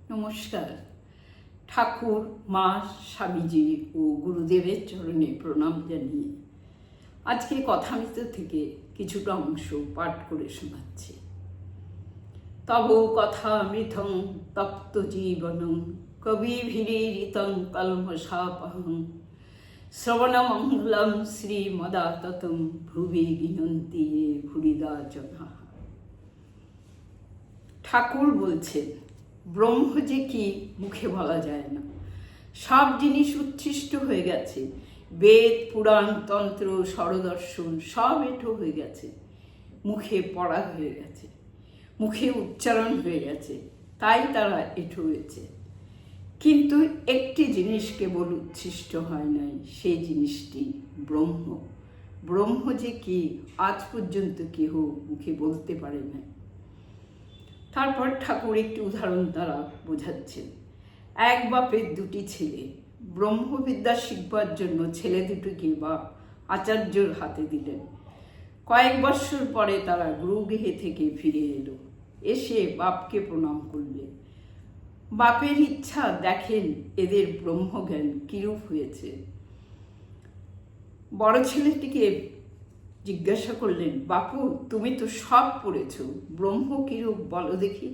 নমস্কার। ঠাকুর, মা, স্বামীজি ও গুরুদেবের চরণে প্রণাম জানিয়ে আজকে কথামৃত থেকে কিছুটা অংশ পাঠ করে শোনাচ্ছি। তব কথামৃতং তপ্ত জীবনং কবিভিরীরিতং কলমশাপহং শ্রবণমঙ্গলম শ্রীমদাততং ভ্রুবি গিনন্তি ये ভুরিদা জনাঃ। ঠাকুর বলছেন, ব্রহ্ম যে কি মুখে বলা যায় না। সব জিনিস উচ্ছিষ্ট হয়ে গেছে। বেদ, পুরাণ, তন্ত্র, স্বরদর্শন সব এঁঠো হয়ে গেছে, মুখে পড়া হয়ে গেছে, মুখে উচ্চারণ হয়ে গেছে, তাই তারা এঁঠো হয়েছে। কিন্তু একটি জিনিস কেবল উচ্ছিষ্ট হয় নাই, সেই জিনিসটি ব্রহ্ম। ব্রহ্ম যে কি আজ পর্যন্ত কেহ মুখে বলতে পারে না। তারপর ঠাকুর একটি উদাহরণ দ্বারা বোঝাচ্ছেন। এক বাপের দুটি ছেলে, ব্রহ্মবিদ্যা শিখবার জন্য ছেলে দুটিকে বাপ আচার্যর হাতে দিলেন। কয়েক বৎসর পরে তারা গুরুগৃহে থেকে ফিরে এলো। এসে বাপকে প্রণাম করলেন। বাপের ইচ্ছা দেখেন এদের ব্রহ্মজ্ঞান কিরূপ হয়েছে। বড় ছেলেটিকে জিজ্ঞাসা করলেন, বাপু, তুমি তো সব পড়েছ, ব্রহ্ম কিরূপ বলো দেখি।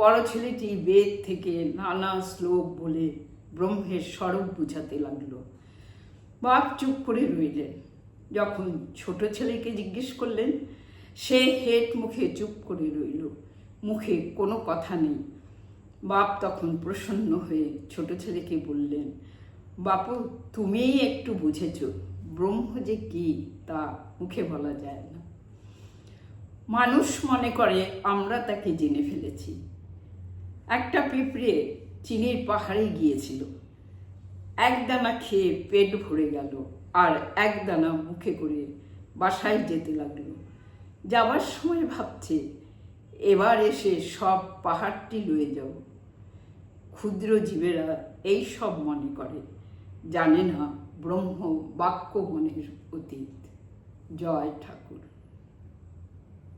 বড় ছেলেটি বেদ থেকে নানা শ্লোক বলে ব্রহ্মের স্বরূপ বুঝাতে লাগলো। বাপ চুপ করে রইলেন। যখন ছোট ছেলেকে জিজ্ঞেস করলেন, সে হেঁট মুখে চুপ করে রইল, মুখে কোনো কথা নেই। বাপ তখন প্রসন্ন হয়ে ছোট ছেলেকে বললেন, বাপু, তুমিই একটু বুঝেছ, ব্রহ্ম যে কি তা মুখে বলা যায় না। মানুষ মনে করে আমরা তাকে জেনে ফেলেছি। একটা পিঁপড়ে চিনির পাহাড়ে গিয়েছিল। এক দানা খেয়ে পেট ভরে গেল, আর এক দানা মুখে করে বাসায় যেতে লাগলো। যাবার সময় ভাবছে, এবার এসে সব পাহাড়টি লয়ে যাব। ক্ষুদ্র জীবেরা এই সব মনে করে, জানে না ব্রহ্ম বাক্য মনের অতীত। জয় ঠাকুর।